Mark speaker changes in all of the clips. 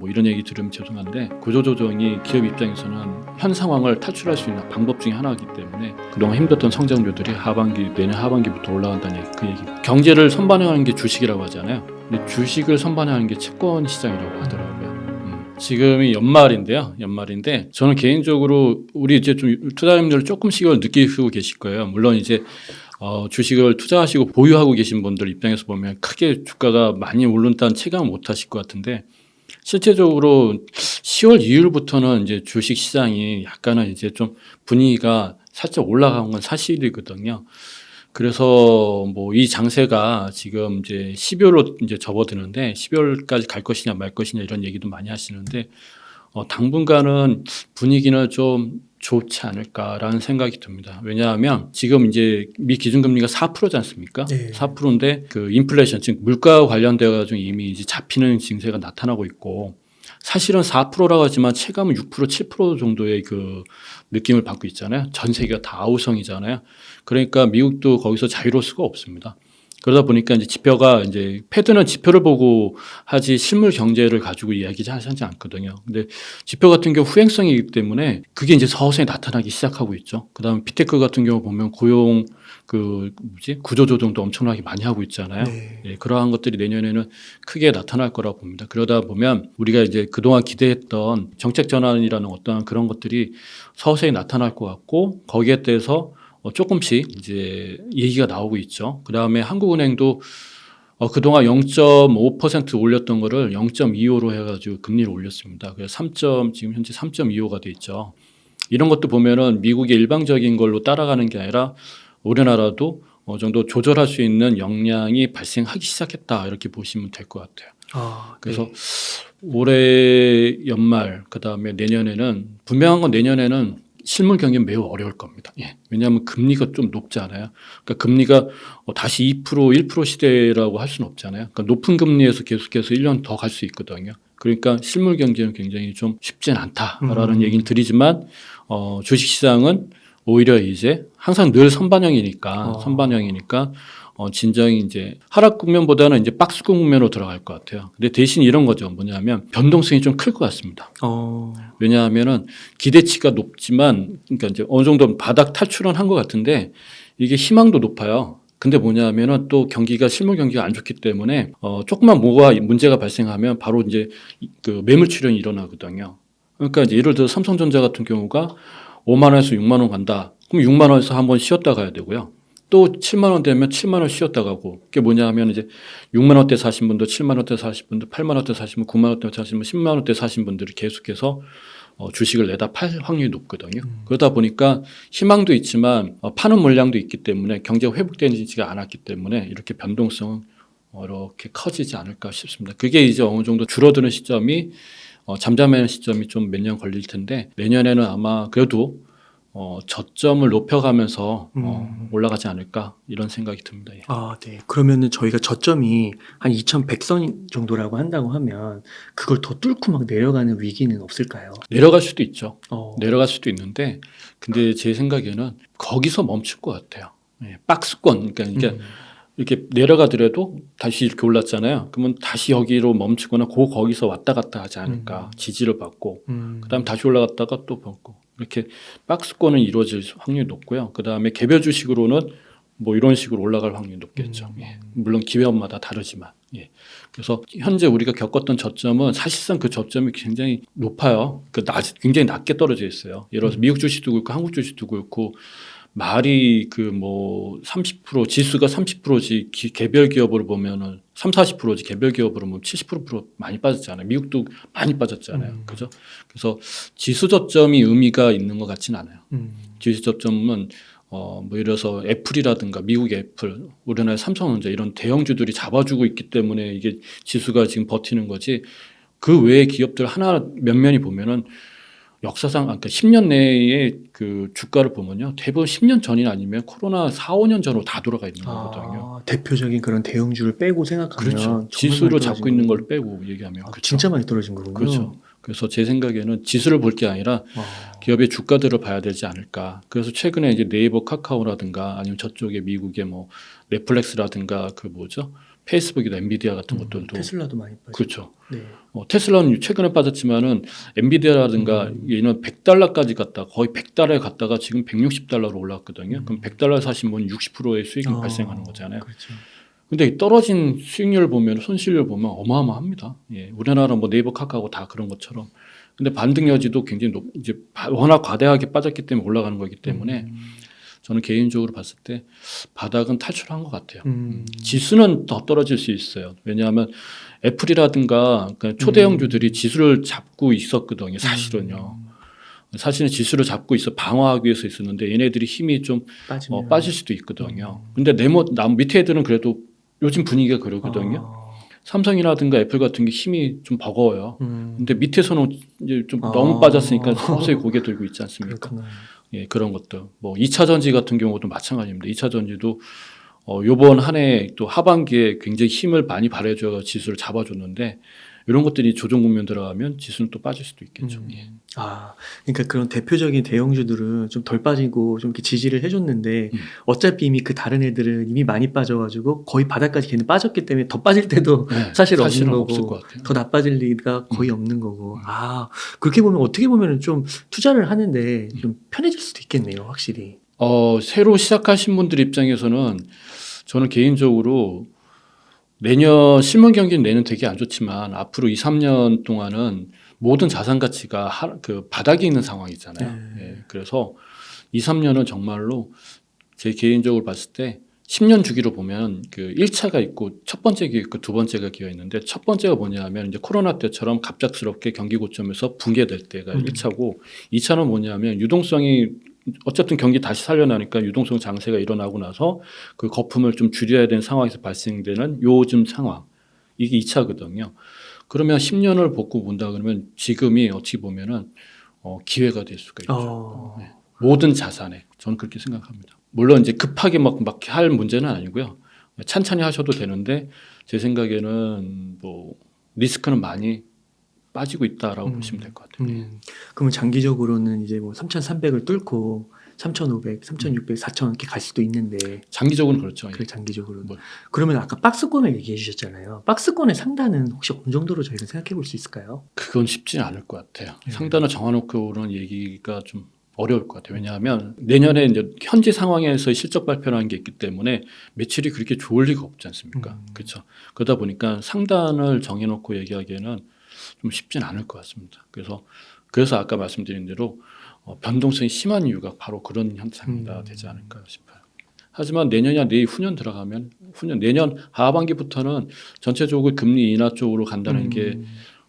Speaker 1: 뭐 이런 얘기 들으면 죄송한데 구조조정이 기업 입장에서는 현 상황을 탈출할 수 있는 방법 중에 하나이기 때문에 그동안 힘들었던 성장률들이 내년 하반기부터 올라간다는 얘기, 그 얘기. 경제를 선반영하는 게 주식이라고 하잖아요. 근데 주식을 선반영하는 게 채권 시장이라고 하더라고요. 지금이 연말인데 저는 개인적으로 우리 이제 좀 투자자님들 조금씩은 느끼고 계실 거예요. 물론 이제 주식을 투자하시고 보유하고 계신 분들 입장에서 보면 크게 주가가 많이 오른다는 체감을 못 하실 것 같은데 실제적으로 10월 이후부터는 이제 주식 시장이 약간은 이제 좀 분위기가 살짝 올라간 건 사실이거든요. 그래서 뭐 이 장세가 지금 이제 12월로 이제 접어드는데 12월까지 갈 것이냐 말 것이냐 이런 얘기도 많이 하시는데 당분간은 분위기는 좀 좋지 않을까라는 생각이 듭니다. 왜냐하면 지금 이제 미 기준금리가 4%지 않습니까?
Speaker 2: 네.
Speaker 1: 4%인데 그 인플레이션, 즉 물가와 관련되어 가지고 이미 이제 잡히는 증세가 나타나고 있고 사실은 4%라고 하지만 체감은 6%, 7% 정도의 그 느낌을 받고 있잖아요. 전 세계가 다 아우성이잖아요. 그러니까 미국도 거기서 자유로울 수가 없습니다. 그러다 보니까 이제 지표가 이제 패드는 지표를 보고 하지 실물 경제를 가지고 이야기하지 않거든요. 근데 지표 같은 경우 후행성이기 때문에 그게 이제 서서히 나타나기 시작하고 있죠. 그다음에 비테크 같은 경우 보면 고용 구조조정도 엄청나게 많이 하고 있잖아요.
Speaker 2: 네.
Speaker 1: 예, 그러한 것들이 내년에는 크게 나타날 거라고 봅니다. 그러다 보면 우리가 이제 그동안 기대했던 정책 전환이라는 어떠한 그런 것들이 서서히 나타날 것 같고 거기에 대해서 조금씩 이제 얘기가 나오고 있죠. 그다음에 한국은행도 그동안 0.5% 올렸던 거를 0.25로 해가지고 금리를 올렸습니다. 그래서 지금 현재 3.25가 돼 있죠. 이런 것도 보면은 미국의 일방적인 걸로 따라가는 게 아니라 우리나라도 어느 정도 조절할 수 있는 역량이 발생하기 시작했다 이렇게 보시면 될 것 같아요. 그래서
Speaker 2: 네.
Speaker 1: 올해 연말 그다음에 내년에는 분명한 건 내년에는 실물 경기는 매우 어려울 겁니다. 예. 왜냐하면 금리가 좀 높지 않아요. 그러니까 금리가 다시 2%, 1% 시대라고 할 수는 없잖아요. 그러니까 높은 금리에서 계속해서 1년 더 갈 수 있거든요. 그러니까 실물 경제는 굉장히 좀 쉽지는 않다라는 얘기는 드리지만 주식시장은 오히려 이제 항상 늘 선반영이니까 진정이 이제 하락 국면보다는 이제 박스 국면으로 들어갈 것 같아요. 근데 대신 이런 거죠. 뭐냐면 변동성이 좀 클 것 같습니다. 왜냐하면은 기대치가 높지만 그러니까 이제 어느 정도 바닥 탈출은 한 것 같은데 이게 희망도 높아요. 근데 뭐냐면은 또 실물 경기가 안 좋기 때문에 조금만 뭐가 문제가 발생하면 바로 이제 그 매물 출현이 일어나거든요. 그러니까 이제 예를 들어 삼성전자 같은 경우가 5만 원에서 6만 원 간다. 그럼 6만 원에서 한번 쉬었다 가야 되고요. 또 7만 원 되면 7만 원 쉬었다 가고 그게 뭐냐 하면 이제 6만 원대 사신 분도 7만 원대 사신 분도 8만 원대 사신 분 9만 원대 사신 분 10만 원대 사신 분들이 계속해서 주식을 내다 팔 확률이 높거든요. 그러다 보니까 희망도 있지만 파는 물량도 있기 때문에 경제가 회복되지가 않았기 때문에 이렇게 변동성은 이렇게 커지지 않을까 싶습니다. 그게 이제 어느 정도 줄어드는 시점이 잠잠하는 시점이 좀 몇 년 걸릴 텐데 내년에는 아마 그래도 저점을 높여가면서 올라가지 않을까 이런 생각이 듭니다. 예.
Speaker 2: 네. 그러면은 저희가 저점이 한 2100선 정도라고 한다고 하면 그걸 더 뚫고 막 내려가는 위기는 없을까요?
Speaker 1: 내려갈 수도 있죠.
Speaker 2: 어.
Speaker 1: 내려갈 수도 있는데 근데 제 생각에는 거기서 멈출 것 같아요. 예, 박스권 그러니까 이렇게 내려가더라도 다시 이렇게 올랐잖아요. 그러면 다시 여기로 멈추거나 거기서 왔다 갔다 하지 않을까 지지를 받고 그다음 다시 올라갔다가 또 받고 이렇게 박스권은 이루어질 확률이 높고요. 그다음에 개별 주식으로는 뭐 이런 식으로 올라갈 확률이 높겠죠. 예. 물론 기업마다 다르지만. 예. 그래서 현재 우리가 겪었던 저점은 사실상 그 저점이 굉장히 높아요. 굉장히 낮게 떨어져 있어요. 예를 들어서 미국 주식도 그렇고 한국 주식도 그렇고 말이 그 뭐 30% 지수가 30%지 개별 기업으로 보면은 30-40%지 개별 기업으로 보면 70% 많이 빠졌잖아요. 미국도 많이 빠졌잖아요. 그죠? 그래서 지수 저점이 의미가 있는 것 같지는 않아요. 지수 저점은 뭐 예를 들어서 애플이라든가 미국의 애플, 우리나라의 삼성전자 이런 대형주들이 잡아주고 있기 때문에 이게 지수가 지금 버티는 거지. 그 외의 기업들 하나 몇몇이 보면은 역사상 그러니까 10년 내에 그 주가를 보면요. 대부분 10년 전이 아니면 코로나 4, 5년 전으로 다 돌아가 있는 거거든요.
Speaker 2: 대표적인 그런 대형주를 빼고 생각하면
Speaker 1: 그렇죠.
Speaker 2: 정말
Speaker 1: 지수로
Speaker 2: 많이
Speaker 1: 잡고
Speaker 2: 떨어진
Speaker 1: 있는
Speaker 2: 거군요.
Speaker 1: 걸 빼고 얘기하면 그렇죠.
Speaker 2: 진짜 많이 떨어진 거군요.
Speaker 1: 그렇죠. 그래서 제 생각에는 지수를 볼 게 아니라 기업의 주가들을 봐야 되지 않을까. 그래서 최근에 이제 네이버 카카오라든가 아니면 저쪽에 미국의 뭐 넷플릭스라든가 그 뭐죠? 페이스북이나 엔비디아 같은 것들도
Speaker 2: 테슬라도 많이 빠지고.
Speaker 1: 그렇죠.
Speaker 2: 네.
Speaker 1: 테슬라는 최근에 빠졌지만은 엔비디아라든가 얘는 $100까지 갔다 거의 100달러에 갔다가 지금 $160로 올랐거든요. 그럼 100달러 사신 분 60%의 수익이 발생하는 거잖아요.
Speaker 2: 그렇죠.
Speaker 1: 근데 떨어진 수익률을 보면 손실률 보면 어마어마합니다. 예, 우리나라 뭐 네이버, 카카오 다 그런 것처럼. 근데 반등 여지도 굉장히 이제 워낙 과대하게 빠졌기 때문에 올라가는 거기 때문에 저는 개인적으로 봤을 때 바닥은 탈출한 것 같아요. 지수는 더 떨어질 수 있어요. 왜냐하면 애플이라든가 초대형주들이 지수를 잡고 있었거든요. 사실은요. 사실은 지수를 잡고 있어 방어하기 위해서 있었는데 얘네들이 힘이 좀 빠질 수도 있거든요. 근데 남 밑에 애들은 그래도 요즘 분위기가 그러거든요. 삼성이라든가 애플 같은 게 힘이 좀 버거워요. 근데 밑에서는 이제 좀 너무 빠졌으니까 서서히 고개 들고 있지 않습니까?
Speaker 2: 그렇구나.
Speaker 1: 예, 그런 것들. 뭐 2차 전지 같은 경우도 마찬가지입니다. 2차 전지도 요번 한 해 또 하반기에 굉장히 힘을 많이 발휘해줘 지수를 잡아줬는데 이런 것들이 조정 국면 들어가면 지수는 또 빠질 수도 있겠죠. 예.
Speaker 2: 그러니까 그런 대표적인 대형주들은 좀 덜 빠지고 좀 이렇게 지지를 해줬는데 어차피 이미 그 다른 애들은 이미 많이 빠져가지고 거의 바닥까지 걔는 빠졌기 때문에 더 빠질 때도
Speaker 1: 네,
Speaker 2: 사실 없는
Speaker 1: 사실은
Speaker 2: 거고
Speaker 1: 없을 것 같아요.
Speaker 2: 더 나빠질 리가 거의 없는 거고. 그렇게 보면 어떻게 보면 좀 투자를 하는데 좀 편해질 수도 있겠네요, 확실히.
Speaker 1: 새로 시작하신 분들 입장에서는 저는 개인적으로 내년 실물 경기는 내년 되게 안 좋지만 앞으로 2, 3년 동안은 모든 자산 가치가 그 바닥에 있는 상황이잖아요. 예, 그래서 2, 3년은 정말로 제 개인적으로 봤을 때 10년 주기로 보면 그 1차가 있고 첫 번째 기회 있고 두 번째가 기회 있는데 첫 번째가 뭐냐면 이제 코로나 때처럼 갑작스럽게 경기 고점에서 붕괴될 때가 1차고 2차는 뭐냐면 유동성이 어쨌든 경기 다시 살려나니까 유동성 장세가 일어나고 나서 그 거품을 좀 줄여야 되는 상황에서 발생되는 요즘 상황 이게 2차거든요. 그러면 10년을 보고 본다 그러면 지금이 어찌 보면은 기회가 될 수가 있죠. 네. 모든 자산에 저는 그렇게 생각합니다. 물론 이제 급하게 막 할 문제는 아니고요. 찬찬히 하셔도 되는데 제 생각에는 뭐 리스크는 많이 빠지고 있다라고 보시면 될 것 같아요.
Speaker 2: 그러면 장기적으로는 이제 뭐 3,300을 뚫고 3,500, 3,600, 4,000 이렇게 갈 수도 있는데
Speaker 1: 장기적으로는 그렇죠.
Speaker 2: 그래 장기적으로.
Speaker 1: 뭐.
Speaker 2: 그러면 아까 박스권을 얘기해 주셨잖아요. 박스권의 상단은 혹시 어느 정도로 저희가 생각해 볼 수 있을까요?
Speaker 1: 그건 쉽지는 않을 것 같아요. 상단을 정해놓고 그런 얘기가 좀 어려울 것 같아요. 왜냐하면 내년에 이제 현재 상황에서 실적 발표라는 게 있기 때문에 매출이 그렇게 좋을 리가 없지 않습니까? 그렇죠. 그러다 보니까 상단을 정해놓고 얘기하기에는 좀 쉽지는 않을 것 같습니다. 그래서 아까 말씀드린 대로 변동성이 심한 이유가 바로 그런 현상이다 되지 않을까 싶어요. 하지만 내년이나 내후년 들어가면 내년 하반기부터는 전체적으로 금리 인하 쪽으로 간다는 게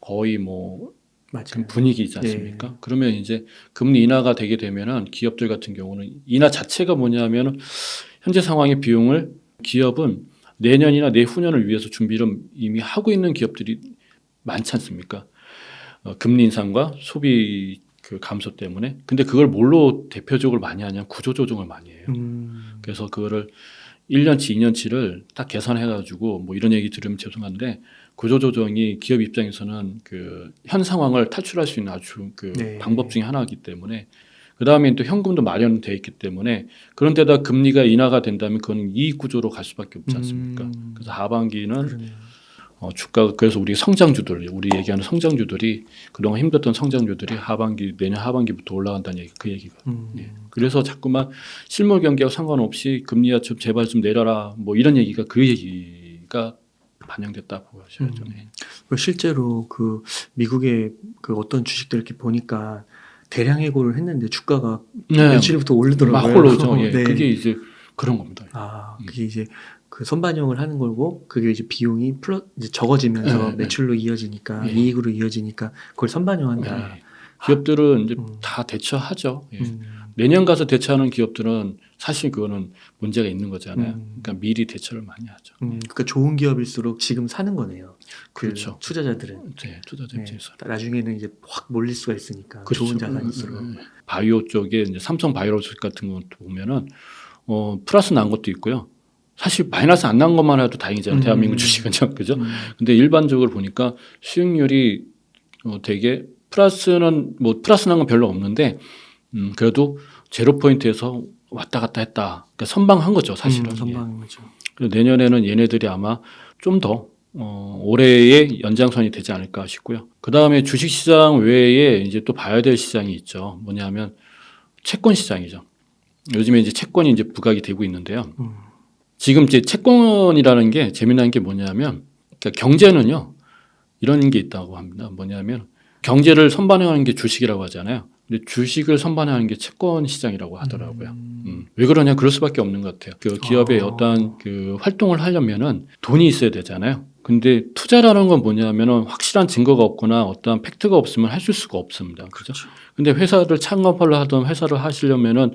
Speaker 1: 거의 뭐
Speaker 2: 맞아요.
Speaker 1: 분위기이지 않습니까? 그러면 이제 금리 인하가 되게 되면은 기업들 같은 경우는 인하 자체가 뭐냐면은 현재 상황의 비용을 기업은 내년이나 내후년을 위해서 준비를 이미 하고 있는 기업들이 많지 않습니까? 금리 인상과 소비 그 감소 때문에. 근데 그걸 뭘로 대표적으로 많이 하냐면 구조조정을 많이 해요. 그래서 그거를 1년치, 2년치를 딱 계산해가지고 뭐 이런 얘기 들으면 죄송한데 구조조정이 기업 입장에서는 그 현 상황을 탈출할 수 있는 아주 그 방법 중에 하나이기 때문에 그 다음에 또 현금도 마련되어 있기 때문에 그런 데다 금리가 인하가 된다면 그건 이익 구조로 갈 수밖에 없지 않습니까? 그래서 하반기는 주가가 그래서 우리 얘기하는 성장주들이 그동안 힘들었던 성장주들이 내년 하반기부터 올라간다는 얘기 그 얘기가. 예. 그래서 자꾸만 실물 경기와 상관없이 금리야 좀 제발 좀 내려라 뭐 이런 얘기가 그 얘기가 반영됐다 보셔야죠.
Speaker 2: 실제로 그 미국의 그 어떤 주식들 이렇게 보니까 대량 해고를 했는데 주가가 며칠부터 오르더라고요.
Speaker 1: 막 올라오죠. 예. 그게 이제 그런 겁니다.
Speaker 2: 그게 이제 그 선반영을 하는 거고 그게 이제 비용이 이제 적어지면서 매출로 이어지니까 이익으로 이어지니까 그걸 선반영한다.
Speaker 1: 기업들은 이제 다 대처하죠. 내년 가서 대처하는 기업들은 사실 그거는 문제가 있는 거잖아요. 그러니까 미리 대처를 많이 하죠.
Speaker 2: 그러니까 좋은 기업일수록 지금 사는 거네요.
Speaker 1: 그렇죠.
Speaker 2: 투자자들은.
Speaker 1: 네, 투자자 입장에서.
Speaker 2: 나중에는 이제 확 몰릴 수가 있으니까
Speaker 1: 그렇죠.
Speaker 2: 좋은 자산일수록.
Speaker 1: 바이오 쪽에 이제 삼성 바이오로직 같은 것도 보면은 플러스 난 것도 있고요. 사실 마이너스 안 난 것만 해도 다행이잖아요. 대한민국 주식은 그죠? 근데 일반적으로 보니까 수익률이 되게 플러스 난 건 별로 없는데 그래도 제로 포인트에서 왔다 갔다 했다. 그러니까 선방한 거죠, 사실은.
Speaker 2: 선방한 거죠.
Speaker 1: 내년에는 얘네들이 아마 좀 더 올해의 연장선이 되지 않을까 싶고요. 그 다음에 주식시장 외에 이제 또 봐야 될 시장이 있죠. 뭐냐면 채권 시장이죠. 요즘에 이제 채권이 이제 부각이 되고 있는데요. 지금 이제 채권이라는 게 재미난 게 뭐냐면 그러니까 경제는요 이런 게 있다고 합니다. 뭐냐면 경제를 선반영하는 게 주식이라고 하잖아요. 근데 주식을 선반영하는 게 채권 시장이라고 하더라고요. 왜 그러냐? 그럴 수밖에 없는 것 같아요. 그 기업의 어떠한 그 활동을 하려면은 돈이 있어야 되잖아요. 근데 투자라는 건 뭐냐면은 확실한 증거가 없거나 어떠한 팩트가 없으면 할 수가 없습니다. 그죠? 근데 회사를 창업을 하던 회사를 하시려면은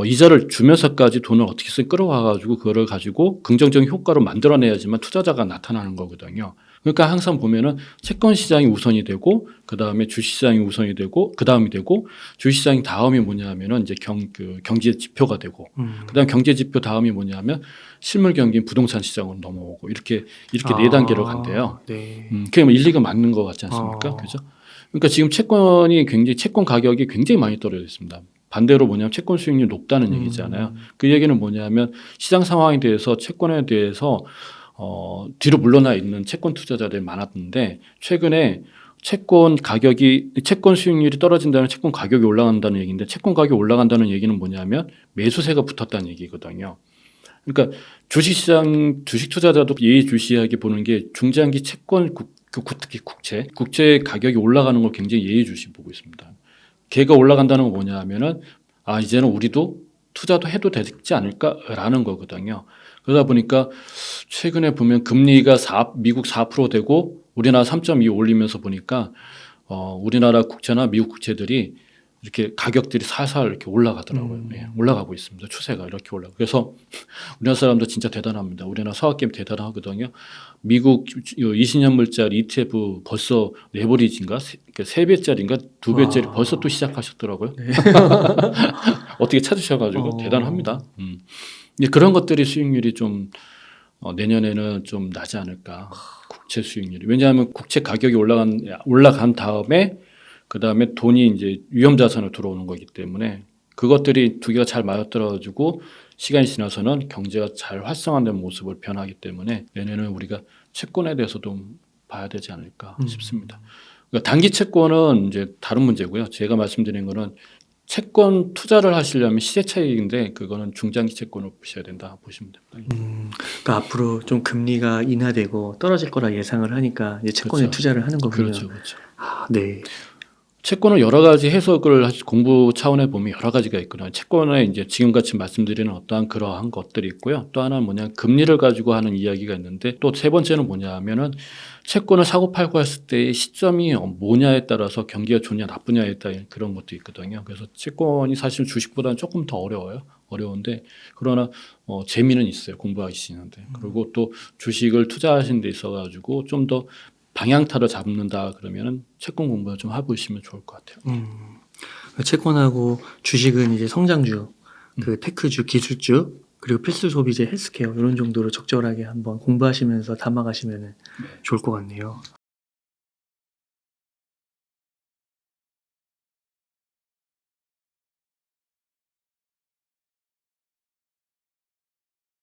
Speaker 1: 이자를 주면서까지 돈을 어떻게든 끌어와가지고 그거를 가지고 긍정적인 효과를 만들어내야지만 투자자가 나타나는 거거든요. 그러니까 항상 보면은 채권 시장이 우선이 되고 그 다음에 주식 시장이 우선이 되고 그 다음이 되고 주식 시장이 다음이 뭐냐면은 이제 경제 지표가 되고 그 다음 경제 지표 다음이 뭐냐면 실물 경기인 부동산 시장으로 넘어오고 이렇게 네 단계로 간대요.
Speaker 2: 네.
Speaker 1: 그게 뭐 일리가 맞는 것 같지 않습니까? 그죠? 그러니까 지금 채권 가격이 굉장히 많이 떨어져 있습니다. 반대로 뭐냐면 채권 수익률이 높다는 얘기잖아요. 그 얘기는 뭐냐면 시장 상황에 대해서 채권에 대해서 뒤로 물러나 있는 채권 투자자들이 많았는데 최근에 채권 수익률이 떨어진다는 채권 가격이 올라간다는 얘기인데 채권 가격이 올라간다는 얘기는 뭐냐면 매수세가 붙었다는 얘기거든요. 그러니까 주식 투자자도 예의주시하게 보는 게 중장기 채권 특히 국채 가격이 올라가는 걸 굉장히 예의주시 보고 있습니다. 걔가 올라간다는 건 뭐냐 하면은 이제는 우리도 투자도 해도 되지 않을까라는 거거든요. 그러다 보니까 최근에 보면 금리가 미국 4% 되고 우리나라 3.2 올리면서 보니까 우리나라 국채나 미국 국채들이 이렇게 가격들이 살살 이렇게 올라가더라고요. 예, 올라가고 있습니다. 추세가 이렇게 올라가고. 그래서 우리나라 사람도 진짜 대단합니다. 우리나라 서학개미 대단하거든요. 미국 20년물짜리 ETF 벌써 레버리지인가 3배짜리인가 2배짜리 벌써 또 시작하셨더라고요.
Speaker 2: 네.
Speaker 1: 어떻게 찾으셔가지고 대단합니다. 그런 것들이 수익률이 좀 내년에는 좀 나지 않을까. 국채 수익률이. 왜냐하면 국채 가격이 올라간 다음에 그 다음에 돈이 이제 위험 자산으로 들어오는 거기 때문에 그것들이 두 개가 잘 맞아떨어지고 시간이 지나서는 경제가 잘 활성화된 모습을 변하기 때문에 내년에는 우리가 채권에 대해서도 봐야 되지 않을까 싶습니다. 그러니까 단기 채권은 이제 다른 문제고요. 제가 말씀드린 거는 채권 투자를 하시려면 시세 차익인데 그거는 중장기 채권을 보셔야 된다 보시면 됩니다.
Speaker 2: 그러니까 앞으로 좀 금리가 인하되고 떨어질 거라 예상을 하니까 이제 채권에
Speaker 1: 그렇죠.
Speaker 2: 투자를 하는 거군요.
Speaker 1: 그렇죠.
Speaker 2: 네.
Speaker 1: 채권은 여러 가지 해석을 공부 차원에 보면 여러 가지가 있거든요. 채권에 이제 지금같이 말씀드리는 어떠한 그러한 것들이 있고요. 또 하나는 뭐냐 금리를 가지고 하는 이야기가 있는데 또 세 번째는 뭐냐 하면은 채권을 사고 팔고 했을 때의 시점이 뭐냐에 따라서 경기가 좋냐 나쁘냐에 따른 그런 것도 있거든요. 그래서 채권이 사실 주식보다는 조금 더 어려운데 그러나 재미는 있어요. 공부하시는데. 그리고 또 주식을 투자하시는 데 있어 가지고 좀 더 방향타를 잡는다 그러면은 채권 공부를 좀 해보시면 좋을 것 같아요.
Speaker 2: 채권하고 주식은 이제 성장주, 그 테크주, 기술주, 그리고 필수 소비재, 헬스케어 이런 정도로 적절하게 한번 공부하시면서 담아가시면 좋을 것 같네요.